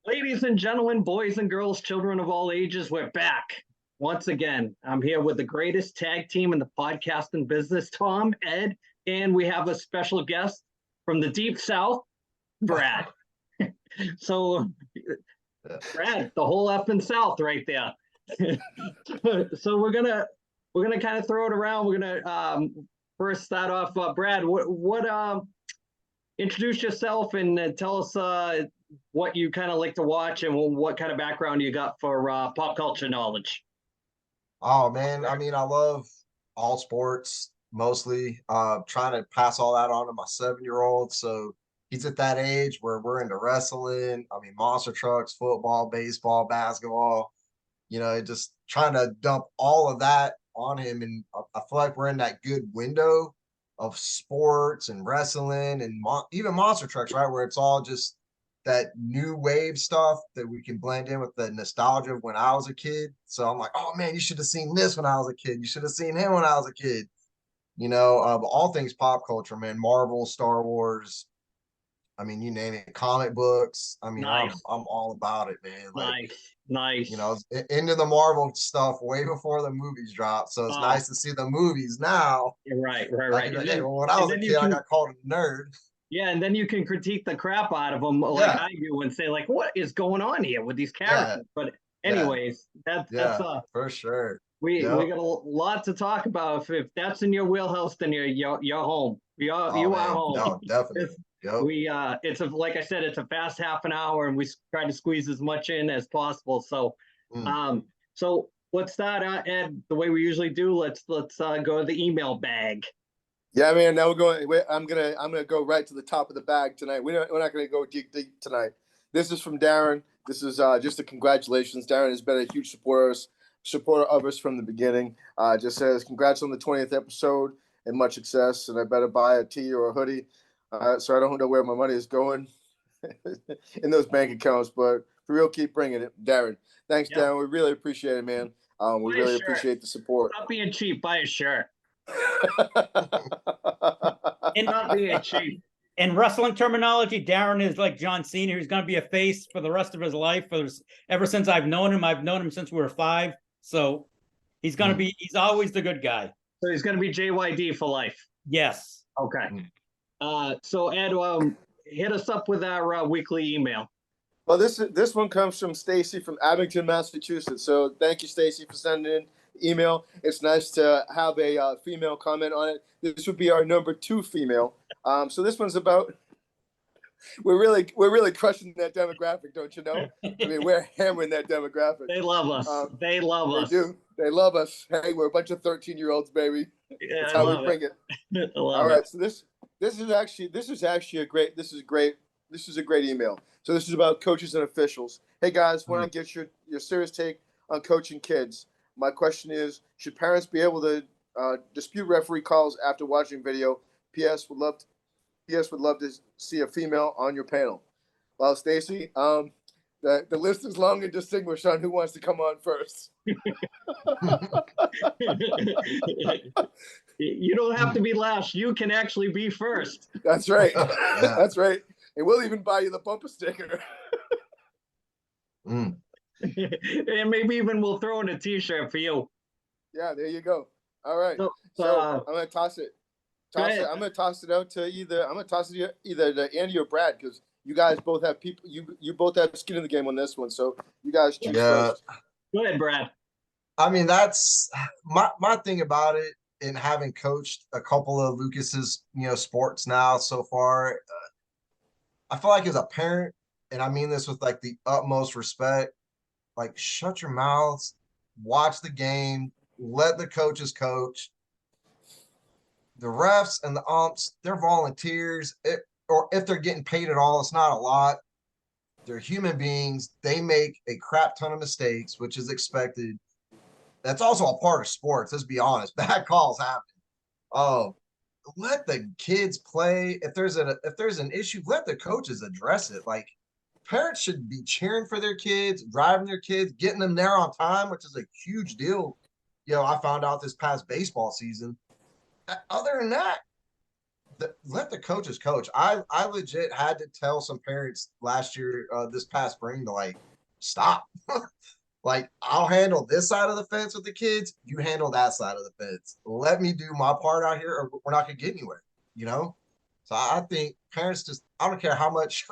Ladies and gentlemen, boys and girls, children of all ages, we're back once again. I'm here with the greatest tag team in the podcasting business, Tom, Ed, and we have a special guest from the Deep South, Brad. So, Brad, the whole up and South right there. So we're gonna kind of throw it around. We're gonna first start off, Brad. What introduce yourself and tell us what you kind of like to watch and what kind of background you got for pop culture knowledge. Oh man, I mean, I love all sports mostly. Trying to pass all that on to my 7-year-old. So he's at that age where we're into wrestling. I mean, monster trucks, football, baseball, basketball. Just trying to dump all of that on him. And I feel like we're in that good window of sports and wrestling and even monster trucks, right? Where it's all just that new wave stuff that we can blend in with the nostalgia of when I was a kid. So I'm like, oh man, you should have seen this when I was a kid. You should have seen him when I was a kid. But all things pop culture, man. Marvel, Star Wars. I mean, you name it. Comic books. I mean, I'm Nice, all about it, man. Like, nice. into the Marvel stuff way before the movies dropped. So it's Oh, nice to see the movies now. right. Like, hey, well, when I was a kid, I got called a nerd. Yeah, and then you can critique the crap out of them like Yeah, I do and say like, what is going on here with these yeah, characters? But yeah, anyways, that's yeah, for sure. we Yep. got a lot to talk about. If that's in your wheelhouse, then you're home. Oh You are man, home. no, definitely. It's, Yep. we it's a like I said, it's a fast half an hour, and we try to squeeze as much in as possible. So, Mm. so let's start, Ed, the way we usually do. Let's go to the email bag. Yeah, man. Now we're going. I'm gonna go right to the top of the bag tonight. We're not gonna go deep tonight. This is from Darren. This is just a congratulations. Darren has been a huge supporter of us from the beginning. Just says congrats on the 20th episode and much success. And I better buy a tee or a hoodie. So I don't know where my money is going in those bank accounts, but for real, keep bringing it, Darren. Thanks, Yep. Darren. We really appreciate it, man. We Buy a really shirt. appreciate the support. Stop being cheap. Buy a shirt. In, Stop being cheap. in wrestling terminology, Darren is like John Cena, who's going to be a face for the rest of his life. Ever since I've known him since we were 5. So he's going to be, he's always the good guy. So he's going to be JYD for life. Yes. Okay. So Ed, hit us up with our weekly email. Well, this one comes from Stacy from Abington, Massachusetts. So thank you, Stacy, for sending in email. It's nice to have a female comment on it. This would be our number 2 female. So this one's about. We're really crushing that demographic, don't you know? I mean, we're hammering that demographic. They love us. They love us. They do. They love us. Hey, we're a bunch of 13-year-olds, baby. Yeah, That's how we bring it. All right. So this is actually a great. This is great. This is a great email. So this is about coaches and officials. Hey guys, want to get your serious take on coaching kids? My question is, should parents be able to dispute referee calls after watching video? P.S. would love to see a female on your panel. Well, Stacy, the list is long and distinguished on who wants to come on first. You don't have to be last. You can actually be first. That's right. That's right. And we'll even buy you the bumper sticker. And maybe even we'll throw in a T-shirt for you. Yeah, there you go. All right. So I'm gonna toss it. I'm gonna toss it out to either. I'm gonna toss it either to Andy or Brad, because you guys both have people. You both have skin in the game on this one. So you guys choose first. Go ahead, Brad. I mean, that's my thing about it. And having coached a couple of Lucas's, sports now so far, I feel like as a parent, and I mean this with like the utmost respect, like shut your mouths, watch the game, let the coaches coach. The refs and the umps, they're volunteers, or if they're getting paid at all, it's not a lot. They're human beings. They make a crap ton of mistakes, which is expected. That's also a part of sports. Let's be honest. Bad calls happen. Oh, let the kids play. If there's an issue, let the coaches address it. Like, parents should be cheering for their kids, driving their kids, getting them there on time, which is a huge deal. I found out this past baseball season. Other than that, let the coaches coach. I legit had to tell some parents last year, this past spring, to like stop. Like, I'll handle this side of the fence with the kids. You handle that side of the fence. Let me do my part out here, or we're not gonna get anywhere. You know. So I think parents just, I don't care how much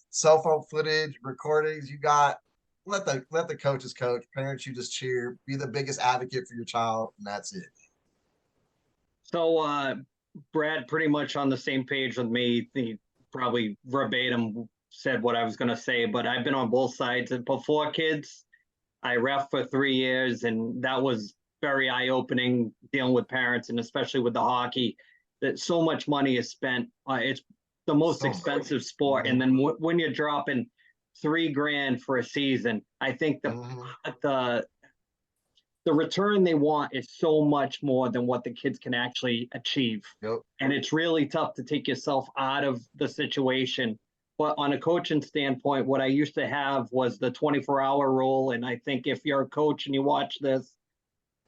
cell phone footage, recordings you got. Let the coaches coach. Parents, you just cheer. Be the biggest advocate for your child, and that's it. So, Brad, pretty much on the same page with me. He probably verbatim said what I was going to say, but I've been on both sides. And before kids, I ref for 3 years, and that was very eye-opening dealing with parents, and especially with the hockey, that so much money is spent. It's the most expensive sport, and then when you're dropping $3,000 for a season, I think the return they want is so much more than what the kids can actually achieve. Yep. And it's really tough to take yourself out of the situation. But on a coaching standpoint, what I used to have was the 24-hour rule. And I think if you're a coach and you watch this,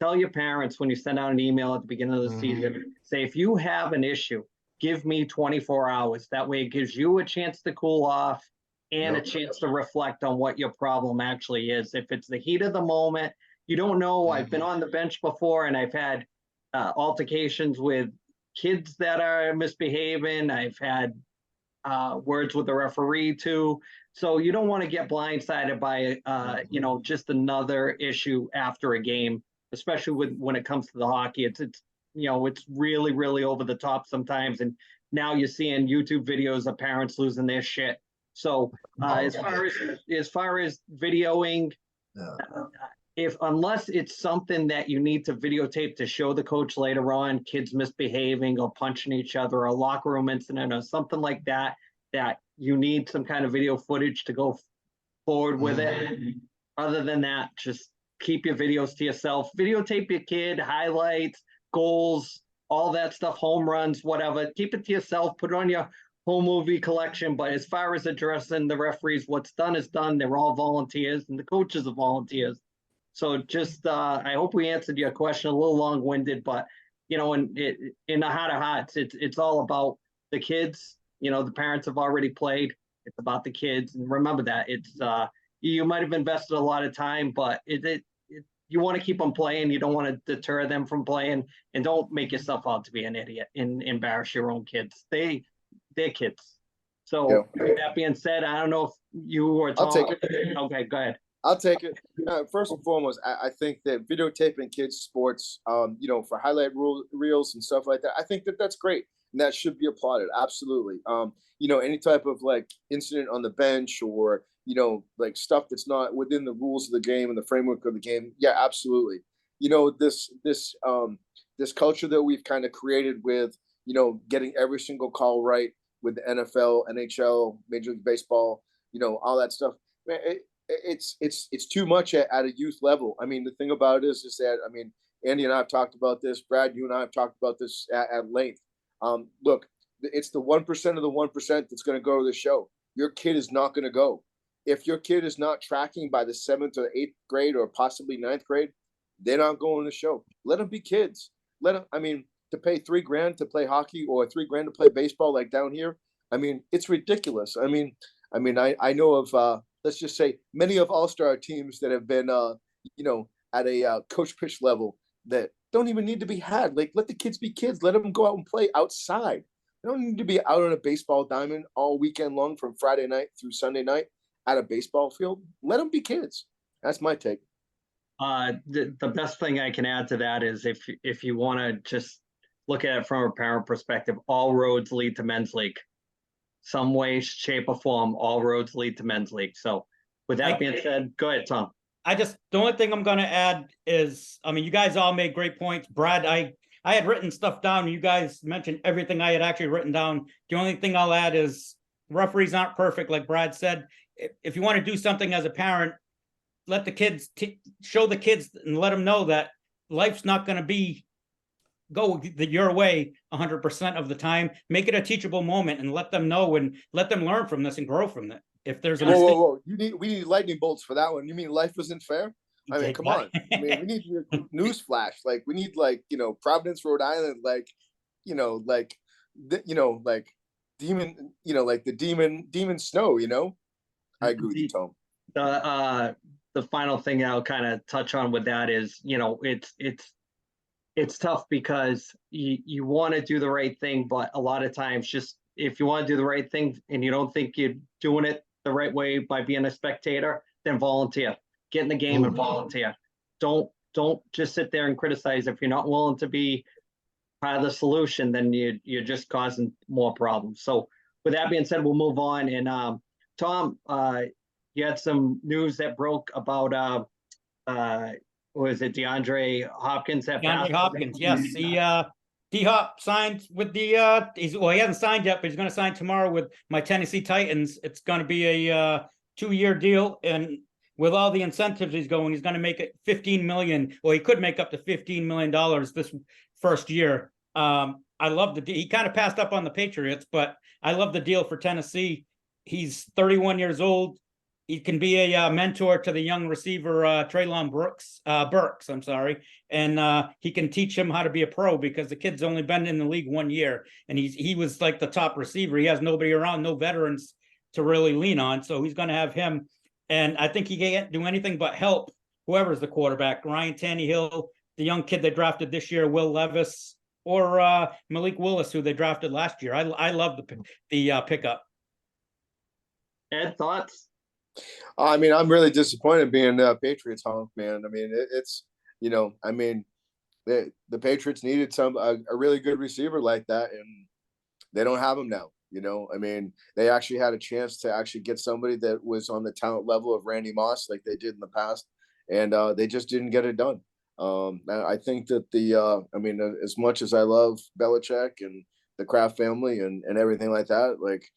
tell your parents when you send out an email at the beginning of the season, say, if you have an issue, give me 24 hours. That way it gives you a chance to cool off and a chance to reflect on what your problem actually is. If it's the heat of the moment, you don't know. I've been on the bench before, and I've had altercations with kids that are misbehaving. I've had words with the referee too. So you don't want to get blindsided by, just another issue after a game, especially when it comes to the hockey. It's really, really over the top sometimes. And now you're seeing YouTube videos of parents losing their shit. So as far as videoing, unless it's something that you need to videotape to show the coach later on, kids misbehaving or punching each other, or a locker room incident or something like that, that you need some kind of video footage to go forward with it. Other than that, just keep your videos to yourself. Videotape your kid, highlights, goals, all that stuff, home runs, whatever. Keep it to yourself. Put it on your home movie collection. But as far as addressing the referees, what's done is done. They're all volunteers, and the coaches are volunteers. So just, I hope we answered your question. A little long-winded, but in the heart of hearts, it's all about the kids. The parents have already played. It's about the kids, and remember that it's you might have invested a lot of time, but you want to keep them playing. You don't want to deter them from playing, and don't make yourself out to be an idiot and embarrass your own kids. They're kids. So with that being said, I don't know if you or Tom. I'll take it. Okay, go ahead. I'll take it. First and foremost, I think that videotaping kids' sports, for highlight reels and stuff like that, I think that's great. And that should be applauded. Absolutely. Any type of like incident on the bench, or, like stuff that's not within the rules of the game and the framework of the game. Yeah, absolutely. This culture that we've kind of created with, getting every single call right with the NFL, NHL, Major League Baseball, all that stuff. It's too much at a youth level. I mean, the thing about it is that, Andy and I have talked about this. Brad, you and I have talked about this at length. Look, it's the 1% of the 1% that's going to go to the show. Your kid is not going to go. If your kid is not tracking by the 7th or 8th grade or possibly 9th grade, they're not going to the show. Let them be kids. Let them, to pay $3,000 to play hockey or $3,000 to play baseball like down here, it's ridiculous. I know of, let's just say, many of all-star teams that have been, at a coach pitch level that don't even need to be had. Like, let the kids be kids. Let them go out and play outside. They don't need to be out on a baseball diamond all weekend long from Friday night through Sunday night at a baseball field. Let them be kids. That's my take. The best thing I can add to that is if you want to just look at it from a parent perspective, all roads lead to men's league. Some way, shape, or form, all roads lead to men's league. So with that being said, go ahead, Tom. The only thing I'm going to add is, you guys all made great points. Brad, I had written stuff down. You guys mentioned everything I had actually written down. The only thing I'll add is referees aren't perfect, like Brad said. If you want to do something as a parent, let the kids show the kids and let them know that life's not going to go your way 100% of the time. Make it a teachable moment and let them know and let them learn from this and grow from it. If there's a whoa. We need lightning bolts for that one. You mean life isn't fair? Come on. We need news flash. Like, we need, Providence, Rhode Island, like demon, like the demon snow. I agree with you, Tom. The final thing I'll kind of touch on with that is, it's tough because you want to do the right thing, but a lot of times, just if you want to do the right thing and you don't think you're doing it the right way by being a spectator, then volunteer. Get in the game and volunteer. Don't just sit there and criticize. If you're not willing to be part of the solution, then you're just causing more problems. So with that being said, we'll move on. And Tom, you had some news that broke about was it DeAndre Hopkins? DeAndre Hopkins, yes. He D-Hop signed with the he hasn't signed yet, but he's going to sign tomorrow with my Tennessee Titans. It's going to be a 2-year deal, and with all the incentives he's going to make it $15 million. Well, he could make up to $15 million this first year. I love he kind of passed up on the Patriots, but I love the deal for Tennessee. He's 31 years old. He can be a mentor to the young receiver, Treylon Burks, and he can teach him how to be a pro because the kid's only been in the league 1 year, and he was like the top receiver. He has nobody around, no veterans to really lean on, so he's going to have him, and I think he can't do anything but help whoever's the quarterback, Ryan Tannehill, the young kid they drafted this year, Will Levis, or Malik Willis, who they drafted last year. I love the pickup. Ed, thoughts? I mean, I'm really disappointed being a Patriots honk, man. I mean, it's I mean, the Patriots needed a really good receiver like that, and they don't have him now. I mean, they actually had a chance to actually get somebody that was on the talent level of Randy Moss, like they did in the past, and they just didn't get it done. I think that I mean, as much as I love Belichick and the Kraft family and everything like that, like,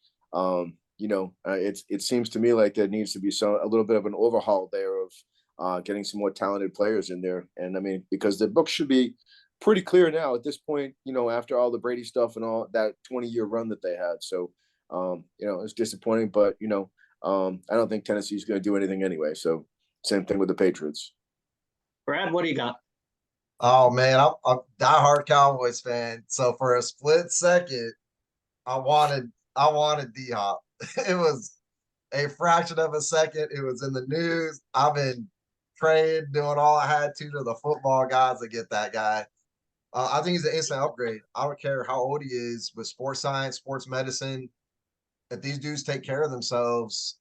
it seems to me like there needs to be a little bit of an overhaul there of getting some more talented players in there. And I mean, because the book should be pretty clear now at this point, after all the Brady stuff and all that 20-year run that they had. So, it's disappointing, but, I don't think Tennessee's going to do anything anyway. So same thing with the Patriots. Brad, what do you got? Oh man, I'm a diehard Cowboys fan. So for a split second, I wanted D-Hop. It was a fraction of a second. It was in the news. I've been praying, doing all I had to the football gods to get that guy. I think he's an instant upgrade. I don't care how old he is with sports science, sports medicine. If these dudes take care of themselves,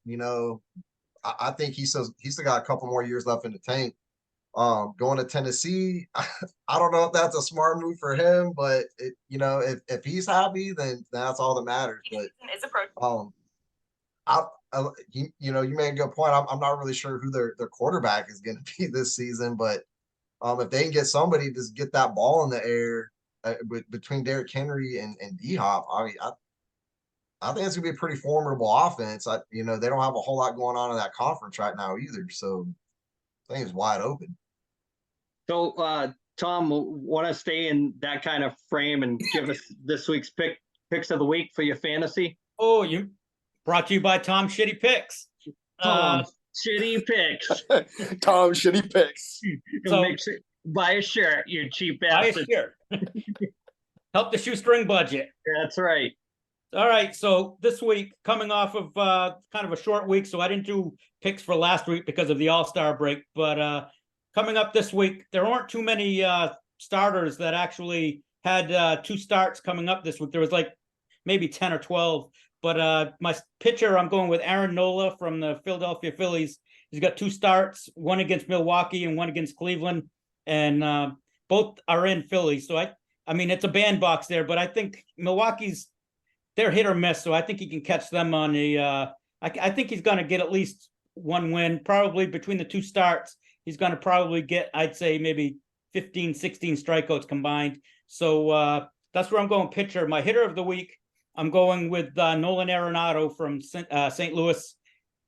I think he's still got a couple more years left in the tank. Going to Tennessee, I don't know if that's a smart move for him, but if he's happy, then that's all that matters. But you made a good point. I'm not really sure who their quarterback is going to be this season, but if they can get somebody to get that ball in the air between Derrick Henry and D-Hop, I think it's going to be a pretty formidable offense. They don't have a whole lot going on in that conference right now either, so I think it's wide open. So, Tom, want to stay in that kind of frame and give us this week's picks of the week for your fantasy? Oh, you brought to you by Tom Shitty Picks. Tom Shitty Picks. Tom Shitty Picks. So make sure, buy a shirt, you cheap bastard. Buy a shirt. Help the shoestring budget. That's right. All right, so this week, coming off of kind of a short week, so I didn't do picks for last week because of the All-Star break, but coming up this week, there aren't too many starters that actually had 2 starts coming up this week. There was like maybe 10 or 12, but my pitcher, I'm going with Aaron Nola from the Philadelphia Phillies. He's got 2 starts, one against Milwaukee and one against Cleveland, and both are in Philly. So I mean, it's a bandbox there, but I think Milwaukee's, they're hit or miss, so I think he can catch them on I think he's going to get at least 1 win, probably between the 2 starts. He's going to probably get, I'd say, maybe 15, 16 strikeouts combined. So that's where I'm going pitcher. My hitter of the week, I'm going with Nolan Arenado from St. Louis.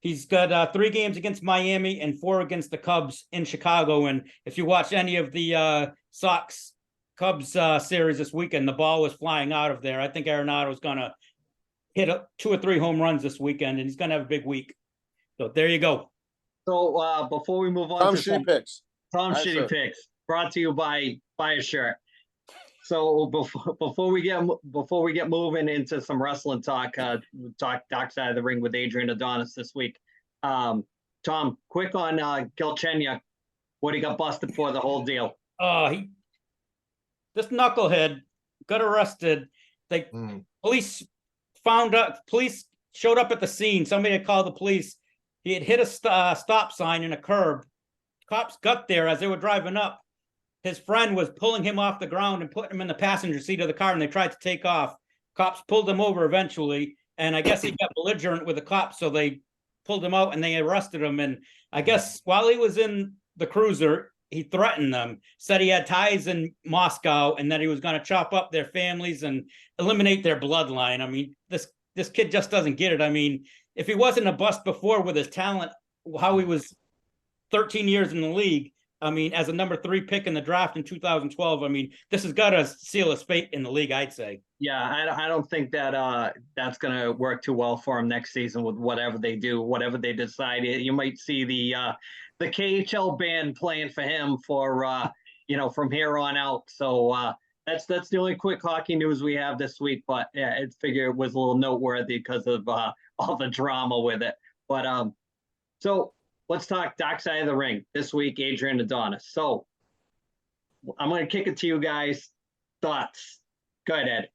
He's got 3 games against Miami and 4 against the Cubs in Chicago. And if you watch any of the Sox-Cubs series this weekend, the ball was flying out of there. I think Arenado is going to hit 2 or 3 home runs this weekend, and he's going to have a big week. So there you go. So before we move on Tom Shitty Picks. Tom Shitty Picks, brought to you by Buy a Shirt. So before we get moving into some wrestling talk, talk Dark Side of the Ring with Adrian Adonis this week. Tom, quick on Galchenyuk, what he got busted for, the whole deal. This knucklehead got arrested. Police showed up at the scene. Somebody had called the police. He had hit a stop sign in a curb. Cops got there as they were driving up. His friend was pulling him off the ground and putting him in the passenger seat of the car, and they tried to take off. Cops pulled him over eventually, and I guess he got belligerent with the cops, so they pulled him out and they arrested him. And I guess while he was in the cruiser, he threatened them, said he had ties in Moscow and that he was going to chop up their families and eliminate their bloodline. I mean, this kid just doesn't get it. I mean, if he wasn't a bust before with his talent, how he was 13 years in the league, I mean, as a number 3 pick in the draft in 2012, I mean, this has got to seal his fate in the league, I'd say. Yeah, I don't think that that's going to work too well for him next season with whatever they do, whatever they decide. You might see the KHL band playing for him for from here on out. So that's the only quick hockey news we have this week. But yeah, I figure it was a little noteworthy because of all the drama with it. But so let's talk Dark Side of the Ring this week, Adrian Adonis. So I'm going to kick it to you guys. Thoughts? Go ahead, Ed.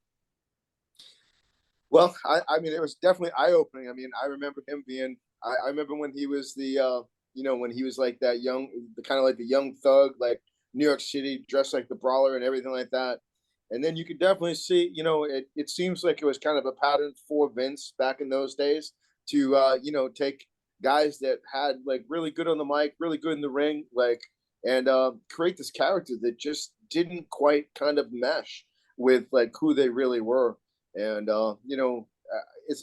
Well, I mean, it was definitely eye-opening. I mean, I remember him being – I remember when he was when he was like that young – kind of like the young thug, like New York City, dressed like the brawler and everything like that. And then you could definitely see, it seems like it was kind of a pattern for Vince back in those days to, take guys that had like really good on the mic, really good in the ring, and create this character that just didn't quite kind of mesh with like who they really were. And,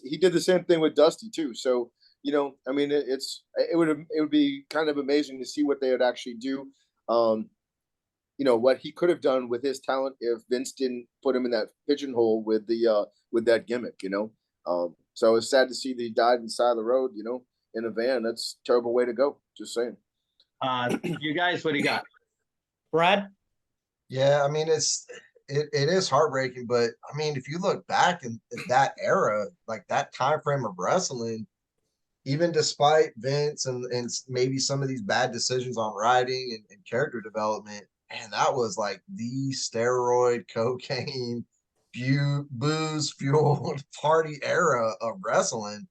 he did the same thing with Dusty too. So, I mean, it would be kind of amazing to see what they would actually do. What he could have done with his talent if Vince didn't put him in that pigeonhole with that gimmick, so it's sad to see that he died on the side of the road, in a van. That's a terrible way to go. Just saying. You guys, what do you got? Brad? Yeah, I mean, it is heartbreaking, but I mean, if you look back in that era, like that time frame of wrestling, even despite Vince and maybe some of these bad decisions on writing and character development, man, that was like the steroid, cocaine, booze fueled party era of wrestling.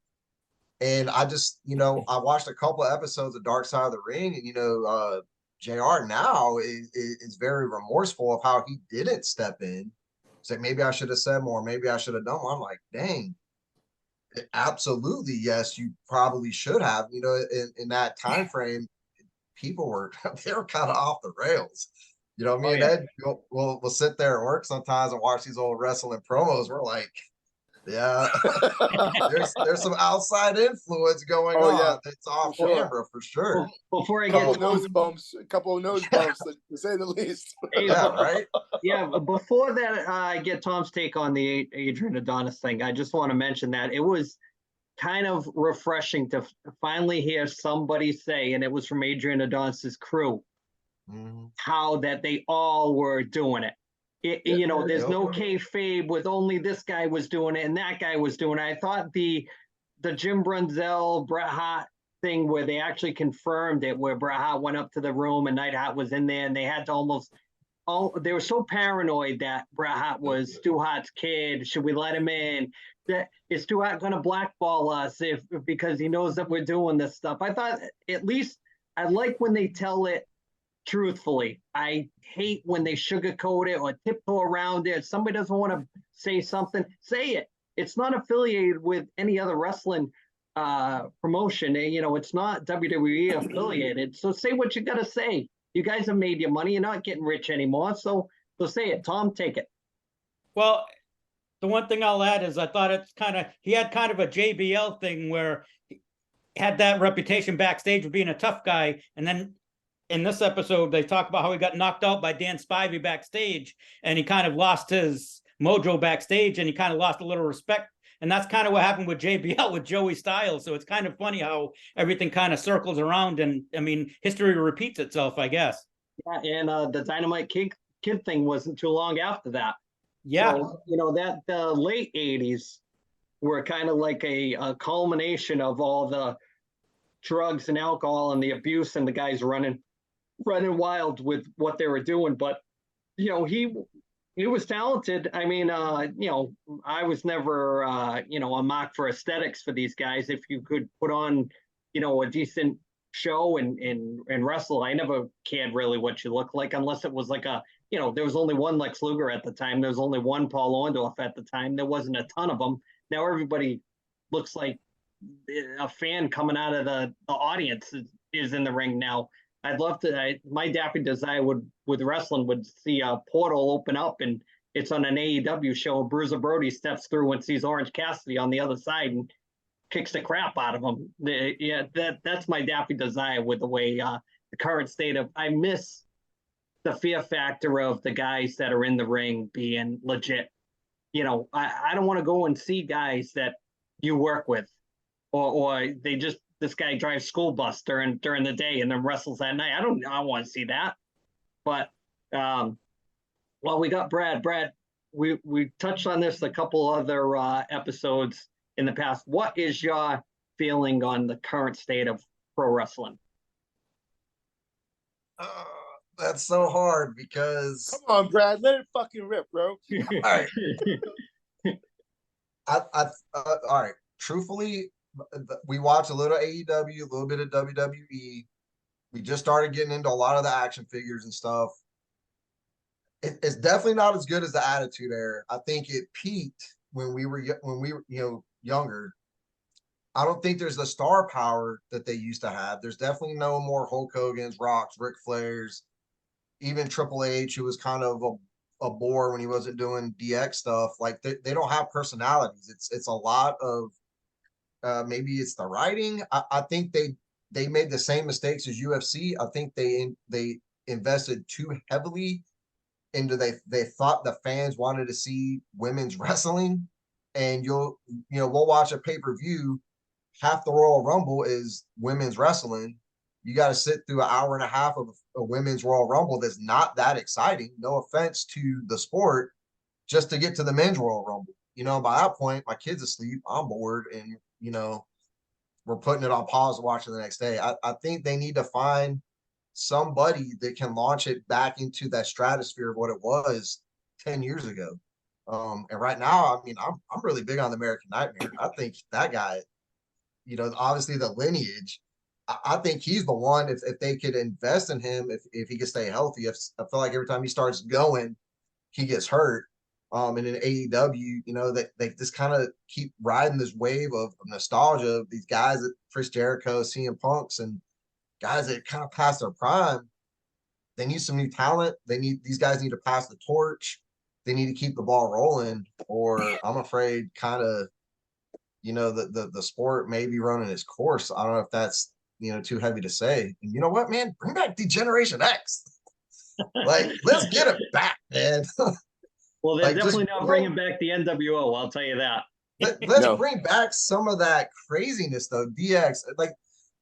And I just, I watched a couple of episodes of Dark Side of the Ring, and JR now is very remorseful of how he didn't step in. It's like, maybe I should have said more, maybe I should have done more. I'm like, dang, absolutely, yes, you probably should have. In that time frame, people were kind of off the rails. Me and Ed we'll sit there and work sometimes and watch these old wrestling promos. We're like, yeah, there's some outside influence going on. Yeah, it's off camera for sure. Before I get a couple of nose bumps, to say the least. Yeah, right. Yeah, before that, I get Tom's take on the Adrian Adonis thing. I just want to mention that it was kind of refreshing to finally hear somebody say, and it was from Adrian Adonis's crew, how that they all were doing it. There's no kayfabe with only this guy was doing it and that guy was doing it. I thought the Jim Brunzell, Bret Hart thing where they actually confirmed it, where Bret Hart went up to the room and Neidhart was in there and they had to they were so paranoid that Bret Hart was Stu Hart's kid. Should we let him in? Is Stu Hart going to blackball us because he knows that we're doing this stuff? I thought at least I like when they tell it truthfully. I hate when they sugarcoat it or tiptoe around it. If somebody doesn't want to say something, say it. It's not affiliated with any other wrestling promotion. It's not WWE affiliated. So say what you got to say. You guys have made your money. You're not getting rich anymore. So say it. Tom, take it. Well, the one thing I'll add is I thought he had kind of a JBL thing where he had that reputation backstage of being a tough guy. And then in this episode, they talk about how he got knocked out by Dan Spivey backstage and he kind of lost his mojo backstage and he kind of lost a little respect. And that's kind of what happened with JBL with Joey Styles. So it's kind of funny how everything kind of circles around. And I mean, history repeats itself, I guess. Yeah, and the Dynamite kid thing wasn't too long after that. Yeah. So, that the late 80s were kind of like a culmination of all the drugs and alcohol and the abuse and the guys running wild with what they were doing. But, he was talented. I mean, I was never, a mock for aesthetics for these guys. If you could put on, a decent show and wrestle, I never cared really what you look like, unless it was like there was only one Lex Luger at the time. There was only one Paul Orndorff at the time. There wasn't a ton of them. Now everybody looks like a fan coming out of the audience is in the ring now. I'd love to. My dappy desire with wrestling would see a portal open up and it's on an AEW show. Bruiser Brody steps through and sees Orange Cassidy on the other side and kicks the crap out of him. That's my dappy desire with the way the current state of. I miss the fear factor of the guys that are in the ring being legit. I don't want to go and see guys that you work with, or they just. This guy drives school bus during the day and then wrestles at night. I don't want to see that. But we got Brad. Brad, we touched on this a couple other episodes in the past. What is your feeling on the current state of pro wrestling? That's so hard because come on, Brad, let it fucking rip, bro. All right. All right. Truthfully, we watch a little AEW, a little bit of WWE. We just started getting into a lot of the action figures and stuff. It's definitely not as good as the Attitude Era. I think it peaked when we were younger. I don't think there's the star power that they used to have. There's definitely no more Hulk Hogan's, Rocks, Ric Flairs, even Triple H, who was kind of a bore when he wasn't doing DX stuff. Like they don't have personalities. It's a lot of maybe it's the writing. I think they made the same mistakes as UFC. I think they invested too heavily into they thought the fans wanted to see women's wrestling, and we'll watch a pay-per-view. Half the Royal Rumble is women's wrestling. You got to sit through an hour and a half of a women's Royal Rumble that's not that exciting. No offense to the sport, just to get to the men's Royal Rumble. By that point, my kid's asleep. I'm bored, and we're putting it on pause and watching the next day. I think they need to find somebody that can launch it back into that stratosphere of what it was 10 years ago. And right now, I mean, I'm really big on the American Nightmare. I think that guy, obviously the lineage, I think he's the one. If they could invest in him, if he could stay healthy. I feel like every time he starts going, he gets hurt. And in AEW, that they just kind of keep riding this wave of nostalgia of these guys that Chris Jericho, CM Punks, and guys that kind of past their prime. They need some new talent. These guys need to pass the torch. They need to keep the ball rolling, or I'm afraid kind of, the sport may be running its course. I don't know if that's, too heavy to say. And you know what, man? Bring back Degeneration X. Like, let's get it back, man. Well, they're definitely not bringing back the NWO. I'll tell you that. Let's bring back some of that craziness, though. DX, like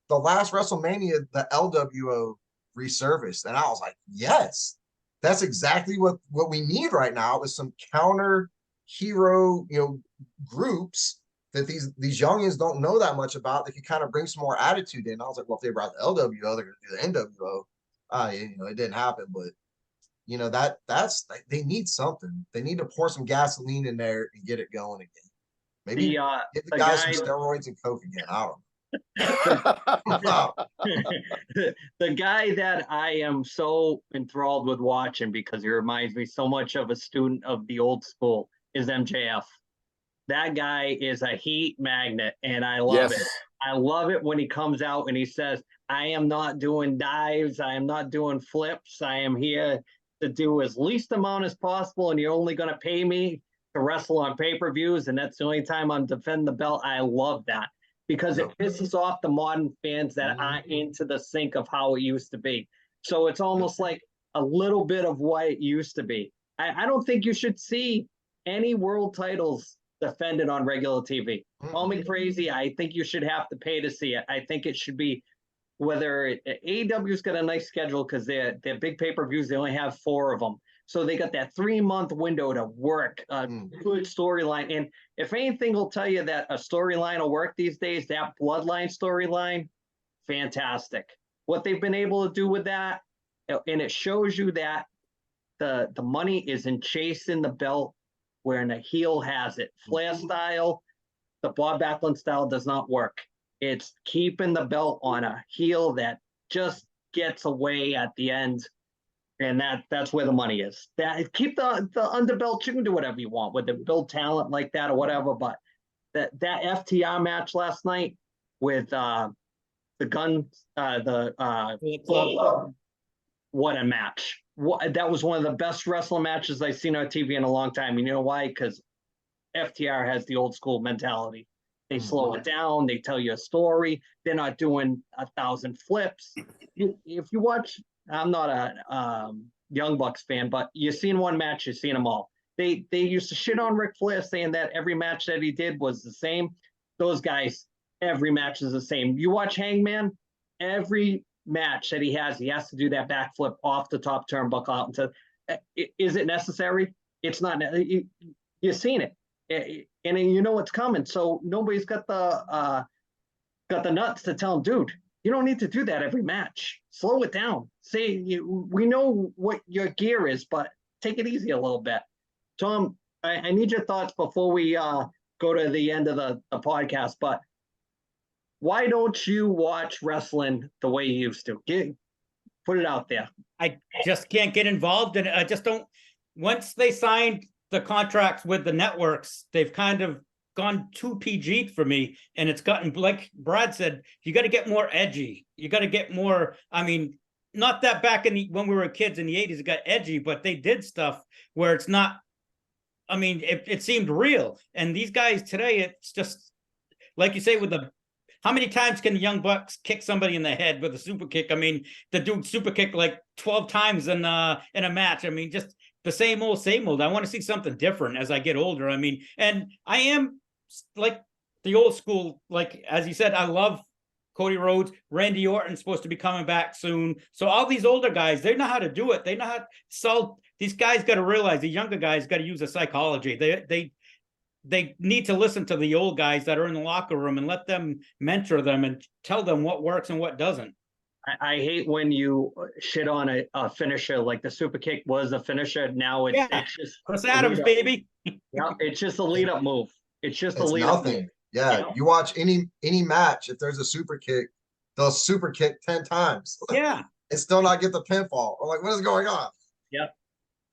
the last WrestleMania, the LWO resurfaced, and I was like, yes, that's exactly what we need right now, is some counter hero, groups that these youngins don't know that much about. That can kind of bring some more attitude in. I was like, well, if they brought the LWO, they're going to do the NWO. It didn't happen, but. That's they need something. They need to pour some gasoline in there and get it going again. Maybe get the guys some steroids and coke again. I don't know. The guy that I am so enthralled with watching, because he reminds me so much of a student of the old school, is MJF. That guy is a heat magnet, and I love it. I love it when he comes out and he says, I am not doing dives. I am not doing flips. I am here to do as least amount as possible, and you're only going to pay me to wrestle on pay-per-views, and that's the only time I'm defending the belt. I love that, because it pisses off the modern fans that aren't into the sync of how it used to be. So it's almost like a little bit of what it used to be. I don't think you should see any world titles defended on regular TV. Call me crazy. I think you should have to pay to see it. I think it should be, whether AEW's got a nice schedule, because they're big pay-per-views, they only have 4 of them. So they got that 3-month window to work a good storyline. And if anything will tell you that a storyline will work these days, that bloodline storyline, fantastic. What they've been able to do with that, and it shows you that the money is in chasing the belt where the heel has it. Flair style, the Bob Backlund style does not work. It's keeping the belt on a heel that just gets away at the end. And that's where the money is. That keep the underbelt. You can do whatever you want with it, build talent like that or whatever. But that FTR match last night with the guns, what a match! That was one of the best wrestling matches I've seen on TV in a long time. And you know why? Because FTR has the old school mentality. They slow it down. They tell you a story. They're not doing 1,000 flips. If you watch. I'm not a Young Bucks fan, but you've seen one match, you've seen them all. They used to shit on Ric Flair saying that every match that he did was the same. Those guys, every match is the same. You watch Hangman, every match that he has to do that backflip off the top turnbuckle out into. Is it necessary? It's not. You've seen it, and you know what's coming. So nobody's got the nuts to tell him, dude. You don't need to do that every match. Slow it down. We know what your gear is, but take it easy a little bit. Tom, I need your thoughts before we go to the end of the podcast, but why don't you watch wrestling the way you used to? Put it out there. I just can't get involved, and I just don't. Once they signed the contracts with the networks, they've kind of gone too PG for me, and it's gotten, like Brad said, you got to get more edgy. You got to get more. I mean, not that back when we were kids in the 80s, it got edgy, but they did stuff where it's not. I mean, it seemed real. And these guys today, it's just like you say with the. How many times can the Young Bucks kick somebody in the head with a super kick? I mean, the dude super kick like 12 times in a match. I mean, just the same old, same old. I want to see something different as I get older. I mean, and I am like the old school, like, as you said, I love Cody Rhodes. Randy Orton's supposed to be coming back soon. So all these older guys, they know how to do it. They know how to sell. These guys got to realize the younger guys got to use the psychology. They need to listen to the old guys that are in the locker room and let them mentor them and tell them what works and what doesn't. I hate when you shit on a finisher, like the super kick was a finisher. Now it's just Chris Adams, baby. Yeah, it's just a lead up move. It's just a lead nothing. Up move. Yeah, you watch any match, if there's a super kick, they'll super kick 10 times. Yeah. And still not get the pinfall. I'm like, what is going on? Yep.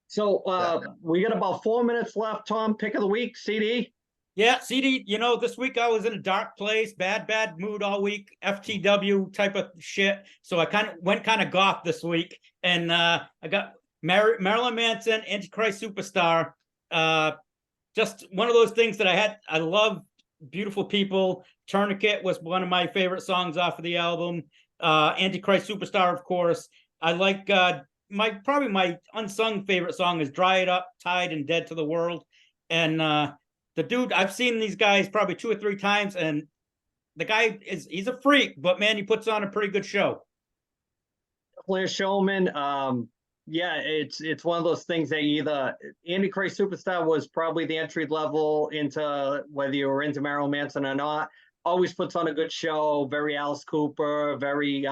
So we got about 4 minutes left, Tom. Pick of the week, CD. Yeah, CD, this week I was in a dark place, bad mood all week, FTW type of shit. So I went kind of goth this week. And I got Marilyn Manson, Antichrist Superstar. Just one of those things that I love Beautiful People. Tourniquet was one of my favorite songs off of the album. Antichrist Superstar, of course. I like probably my unsung favorite song is Dry It Up, Tied and Dead to the World. And the dude, I've seen these guys probably 2 or 3 times, and the guy he's a freak, but man, he puts on a pretty good show. Definitely a showman. Yeah, it's one of those things that either Antichrist Superstar was probably the entry level into whether you were into Marilyn Manson or not. Always puts on a good show. Very Alice Cooper, very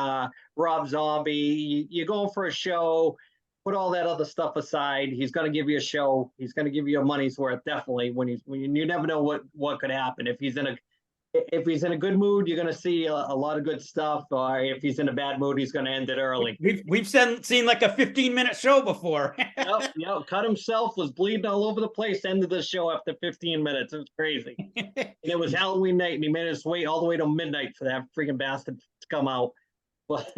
Rob Zombie. You're going for a show. Put all that other stuff aside. He's going to give you a show. He's going to give you your money's worth. Definitely. When you never know what could happen. If he's in a good mood, you're going to see a lot of good stuff. Or if he's in a bad mood, he's going to end it early. We've seen like a 15-minute show before. Yep. Cut himself, was bleeding all over the place. Ended the show after 15 minutes. It was crazy. And it was Halloween night, and he made us wait all the way till midnight for that freaking bastard to come out. But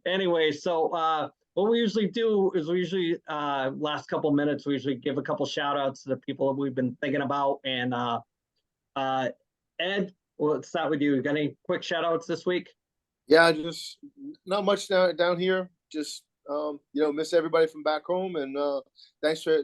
anyway, so. What we usually do is last couple minutes, we usually give a couple shout outs to the people that we've been thinking about. And Ed, let's start with you. Got any quick shout outs this week? Yeah, just not much down here. Just miss everybody from back home, and thanks for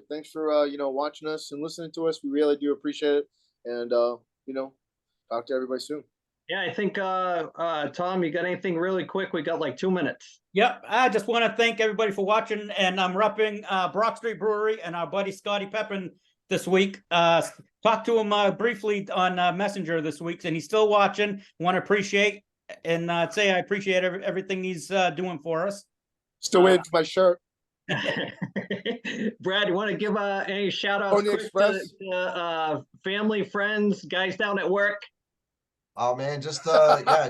watching us and listening to us. We really do appreciate it. And talk to everybody soon. Yeah, I think Tom, you got anything really quick? We got like 2 minutes. Yep. I just want to thank everybody for watching, and I'm repping Brock Street Brewery and our buddy Scotty Peppin this week. Talked to him briefly on Messenger this week, and he's still watching. Want to appreciate and say I appreciate everything he's doing for us. Still waiting for my shirt. Brad, you want to give any shout outs to family, friends, guys down at work? Oh man, just yeah.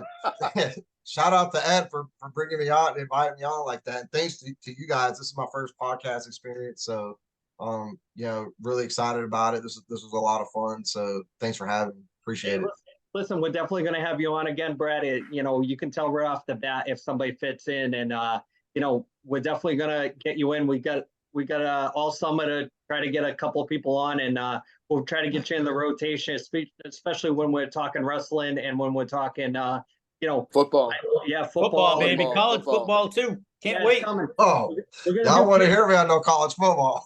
Shout out to Ed for bringing me on and inviting me on like that. And thanks to you guys. This is my first podcast experience, so you know, really excited about it. This was a lot of fun. So thanks for having me. Appreciate it. Listen, we're definitely going to have you on again, Brad. You know, you can tell right off the bat if somebody fits in, and you know, we're definitely going to get you in. We got all summer to try to get a couple of people on, and we'll try to get you in the rotation, especially when we're talking wrestling and when we're talking, you know, football. Yeah, football, baby, college football too. Can't wait. Oh, y'all want to hear me on no college football?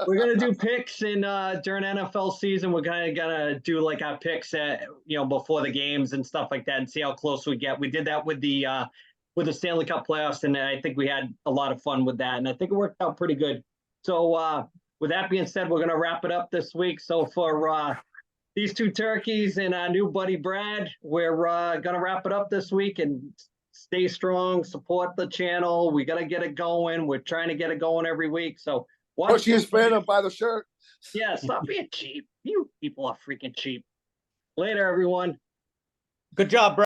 We're gonna do picks during NFL season. We're gonna do like our picks at before the games and stuff like that, and see how close we get. We did that with the Stanley Cup playoffs, and I think we had a lot of fun with that, and I think it worked out pretty good. So with that being said, we're gonna wrap it up this week. So for these two turkeys and our new buddy Brad, we're gonna wrap it up this week, and stay strong, support the channel. We gotta get it going. We're trying to get it going every week. So watch his fan and buy the shirt. Yeah, stop being cheap. You people are freaking cheap. Later, everyone. Good job, Brad.